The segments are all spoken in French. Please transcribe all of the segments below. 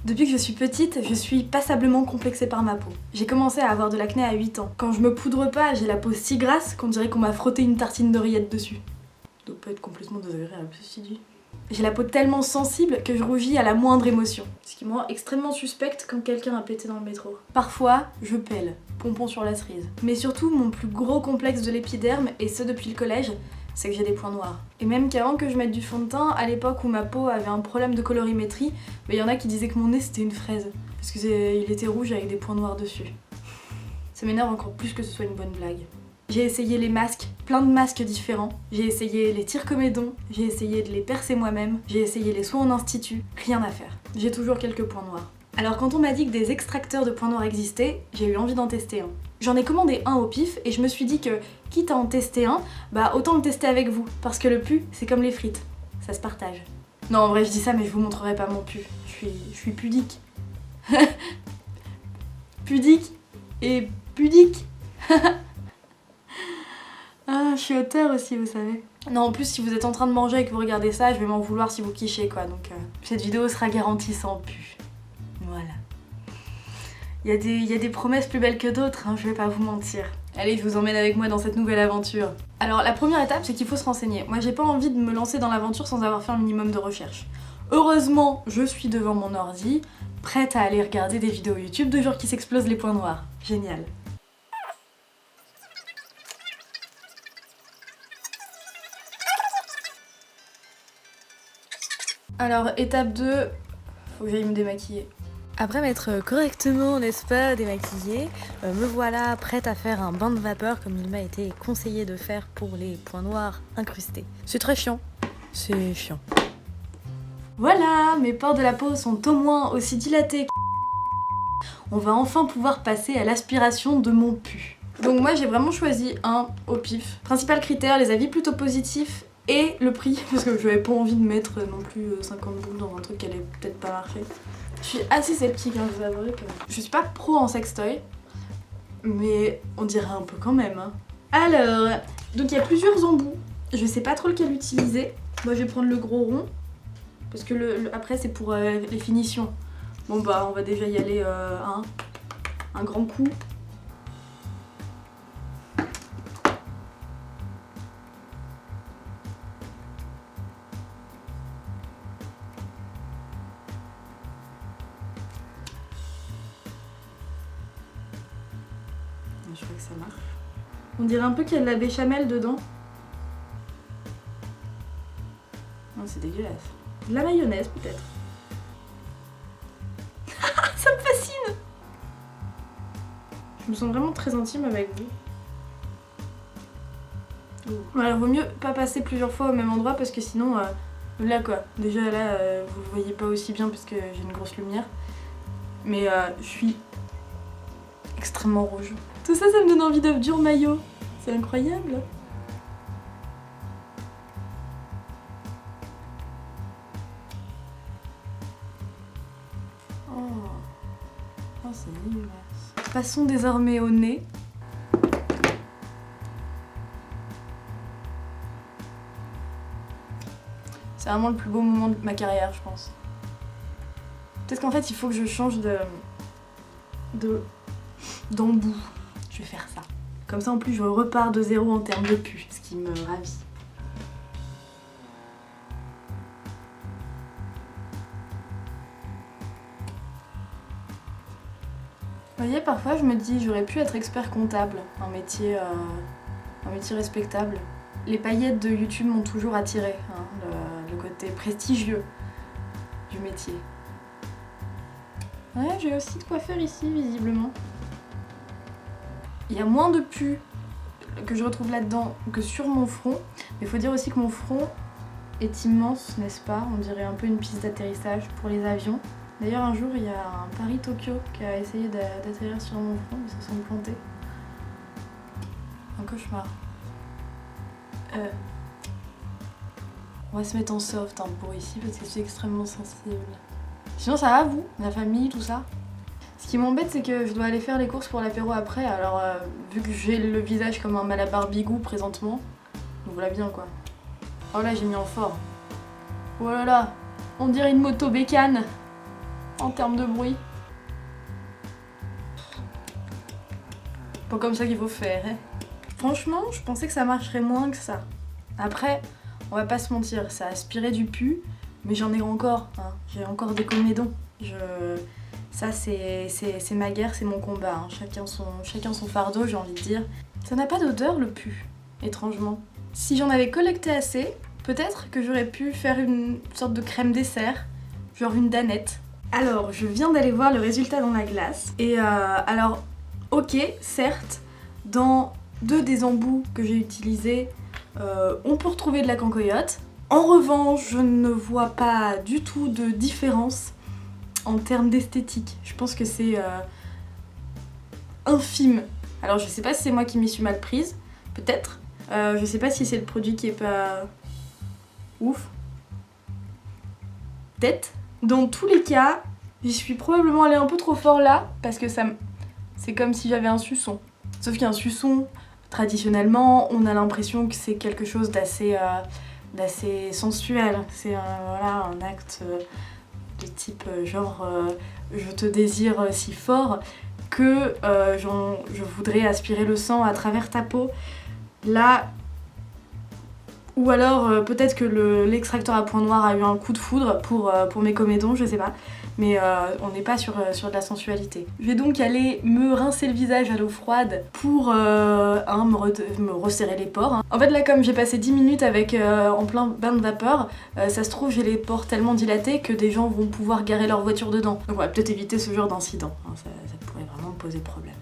Depuis que je suis petite, je suis passablement complexée par ma peau. J'ai commencé à avoir de l'acné à 8 ans. Quand je me poudre pas, j'ai la peau si grasse qu'on dirait qu'on m'a frotté une tartine de rillettes dessus. Ça doit pas être complètement désagréable, ceci dit. J'ai la peau tellement sensible que je rougis à la moindre émotion. Ce qui me rend extrêmement suspecte quand quelqu'un a pété dans le métro. Parfois, je pèle, pompon sur la cerise. Mais surtout, mon plus gros complexe de l'épiderme, et ce depuis le collège, c'est que j'ai des points noirs. Et même qu'avant que je mette du fond de teint, à l'époque où ma peau avait un problème de colorimétrie, il y en a qui disaient que mon nez c'était une fraise. Parce qu'il était rouge avec des points noirs dessus. Ça m'énerve encore plus que ce soit une bonne blague. J'ai essayé les masques, plein de masques différents. J'ai essayé les tire-comédons, j'ai essayé de les percer moi-même, j'ai essayé les soins en institut, rien à faire. J'ai toujours quelques points noirs. Alors quand on m'a dit que des extracteurs de points noirs existaient, j'ai eu envie d'en tester un. J'en ai commandé un au pif et je me suis dit que, quitte à en tester un, bah autant le tester avec vous. Parce que le pu, c'est comme les frites, ça se partage. Non, en vrai je dis ça mais je vous montrerai pas mon pu. Je suis pudique. Pudique et pudique. Ah, je suis auteur aussi, vous savez. Non, en plus, si vous êtes en train de manger et que vous regardez ça, je vais m'en vouloir si vous quichez, quoi. Donc, cette vidéo sera garantie sans pu. Voilà. Il y a des promesses plus belles que d'autres, hein, je vais pas vous mentir. Allez, je vous emmène avec moi dans cette nouvelle aventure. Alors, la première étape, c'est qu'il faut se renseigner. Moi, j'ai pas envie de me lancer dans l'aventure sans avoir fait un minimum de recherche. Heureusement, je suis devant mon ordi, prête à aller regarder des vidéos YouTube de gens qui s'explosent les points noirs. Génial. Alors, étape 2, faut que j'aille me démaquiller. Après m'être correctement, n'est-ce pas, démaquillée, me voilà prête à faire un bain de vapeur comme il m'a été conseillé de faire pour les points noirs incrustés. C'est très chiant. C'est chiant. Voilà, mes pores de la peau sont au moins aussi dilatés que... On va enfin pouvoir passer à l'aspiration de mon pu. Donc moi j'ai vraiment choisi un au pif. Principal critère, les avis plutôt positifs et le prix, parce que j'avais pas envie de mettre non plus 50 boules dans un truc qui allait peut-être pas marcher. Je suis assez sceptique, hein, je vous avouerai que... Je suis pas pro en sextoy, mais on dirait un peu quand même. Hein. Alors, donc il y a plusieurs embouts. Je sais pas trop lequel utiliser. Moi je vais prendre le gros rond, parce que après c'est pour les finitions. Bon bah on va déjà y aller un grand coup. Je crois que ça marche. On dirait un peu qu'il y a de la béchamel dedans. Non, c'est dégueulasse. De la mayonnaise peut-être. Ça me fascine! Je me sens vraiment très intime avec vous. Voilà, vaut mieux pas passer plusieurs fois au même endroit parce que sinon, là quoi. Déjà là, vous voyez pas aussi bien parce que j'ai une grosse lumière. Mais je suis extrêmement rouge. Tout ça, ça me donne envie d'œuf dur maillot. C'est incroyable. Oh, c'est dégueulasse. Passons désormais au nez. C'est vraiment le plus beau moment de ma carrière, je pense. Peut-être qu'en fait, il faut que je change d'embout. Je vais faire ça. Comme ça, en plus, je repars de zéro en termes de pu, ce qui me ravit. Vous voyez, parfois, je me dis, j'aurais pu être expert comptable, un métier respectable. Les paillettes de YouTube m'ont toujours attiré, hein, le côté prestigieux du métier. Ouais, j'ai aussi de quoi faire ici, visiblement. Il y a moins de pu que je retrouve là-dedans que sur mon front. Mais il faut dire aussi que mon front est immense, n'est-ce pas? On dirait un peu une piste d'atterrissage pour les avions. D'ailleurs, un jour, il y a un Paris-Tokyo qui a essayé d'atterrir sur mon front, ils se sont plantés. Un cauchemar. On va se mettre en soft hein, pour ici parce que je suis extrêmement sensible. Sinon, ça va, vous? La famille, tout ça? Ce qui m'embête, c'est que je dois aller faire les courses pour l'apéro après, alors vu que j'ai le visage comme un Malabar Bigou présentement, donc voilà bien quoi. Oh là, j'ai mis en forme. Oh là là, on dirait une moto bécane. en termes de bruit. Pas comme ça qu'il faut faire, hein. Franchement, je pensais que ça marcherait moins que ça. Après, on va pas se mentir, ça aspirait du pu, mais j'en ai encore, hein. J'ai encore des comédons. Ça, c'est ma guerre, c'est mon combat, hein. Chacun son fardeau, j'ai envie de dire. Ça n'a pas d'odeur, le pu, étrangement. Si j'en avais collecté assez, peut-être que j'aurais pu faire une sorte de crème dessert, genre une danette. Alors, je viens d'aller voir le résultat dans la glace. Et alors, ok, certes, dans 2 des embouts que j'ai utilisés, on peut retrouver de la cancoyote. En revanche, je ne vois pas du tout de différence en termes d'esthétique. Je pense que c'est infime. Alors, je sais pas si c'est moi qui m'y suis mal prise, peut-être. Je sais pas si c'est le produit qui est pas ouf. Peut-être. Dans tous les cas, j'y suis probablement allée un peu trop fort là, parce que c'est comme si j'avais un suçon. Sauf qu'un suçon, traditionnellement, on a l'impression que c'est quelque chose d'assez sensuel. C'est voilà, un acte de type genre je te désire si fort que je voudrais aspirer le sang à travers ta peau. Là, ou alors peut-être que l'extracteur à point noir a eu un coup de foudre pour mes comédons, je sais pas. Mais on n'est pas sur de la sensualité. Je vais donc aller me rincer le visage à l'eau froide pour me resserrer les pores. Hein. En fait là, comme j'ai passé 10 minutes en plein bain de vapeur, ça se trouve j'ai les pores tellement dilatés que des gens vont pouvoir garer leur voiture dedans. Donc on va peut-être éviter ce genre d'incident. Hein, ça pourrait vraiment poser problème.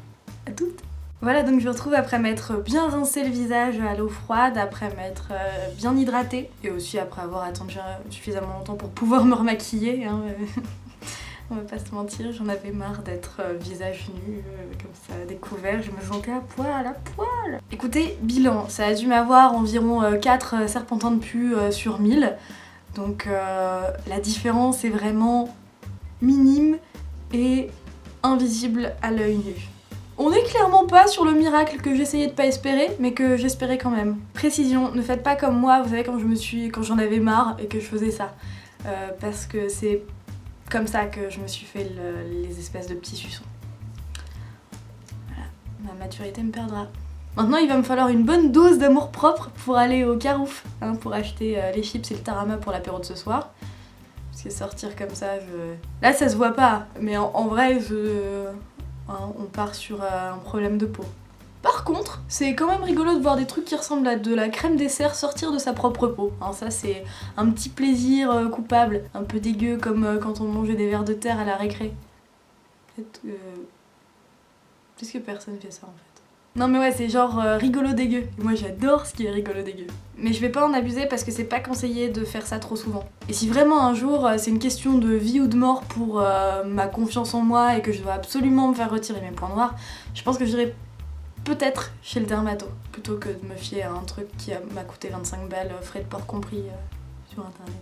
À toutes. Voilà, donc je me retrouve après m'être bien rincé le visage à l'eau froide, après m'être bien hydratée et aussi après avoir attendu suffisamment longtemps pour pouvoir me remaquiller. Hein. On va pas se mentir, j'en avais marre d'être visage nu, comme ça, découvert, je me sentais à poil. Écoutez, bilan, ça a dû m'avoir environ 4 serpentins de pu sur 1000, donc la différence est vraiment minime et invisible à l'œil nu. On n'est clairement pas sur le miracle que j'essayais de pas espérer, mais que j'espérais quand même. Précision, ne faites pas comme moi, vous savez, quand j'en avais marre et que je faisais ça. Parce que c'est comme ça que je me suis fait les espèces de petits suçons. Voilà, ma maturité me perdra. Maintenant, il va me falloir une bonne dose d'amour propre pour aller au Carouf, hein, pour acheter les chips et le tarama pour l'apéro de ce soir. Parce que sortir comme ça, Là, ça se voit pas, mais en vrai, on part sur un problème de peau. Par contre, c'est quand même rigolo de voir des trucs qui ressemblent à de la crème dessert sortir de sa propre peau. Hein, ça, c'est un petit plaisir coupable, un peu dégueu comme quand on mangeait des vers de terre à la récré. Peut-être que personne fait ça en fait. Non mais ouais, c'est genre rigolo dégueu. Moi j'adore ce qui est rigolo dégueu. Mais je vais pas en abuser parce que c'est pas conseillé de faire ça trop souvent. Et si vraiment un jour c'est une question de vie ou de mort pour ma confiance en moi et que je dois absolument me faire retirer mes points noirs, je pense que j'irai peut-être chez le dermato plutôt que de me fier à un truc qui m'a coûté 25 balles, frais de port compris, sur internet.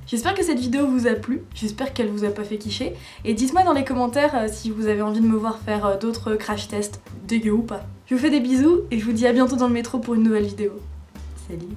J'espère que cette vidéo vous a plu, j'espère qu'elle vous a pas fait quicher, et dites-moi dans les commentaires si vous avez envie de me voir faire d'autres crash tests, dégueu ou pas. Je vous fais des bisous et je vous dis à bientôt dans le métro pour une nouvelle vidéo. Salut!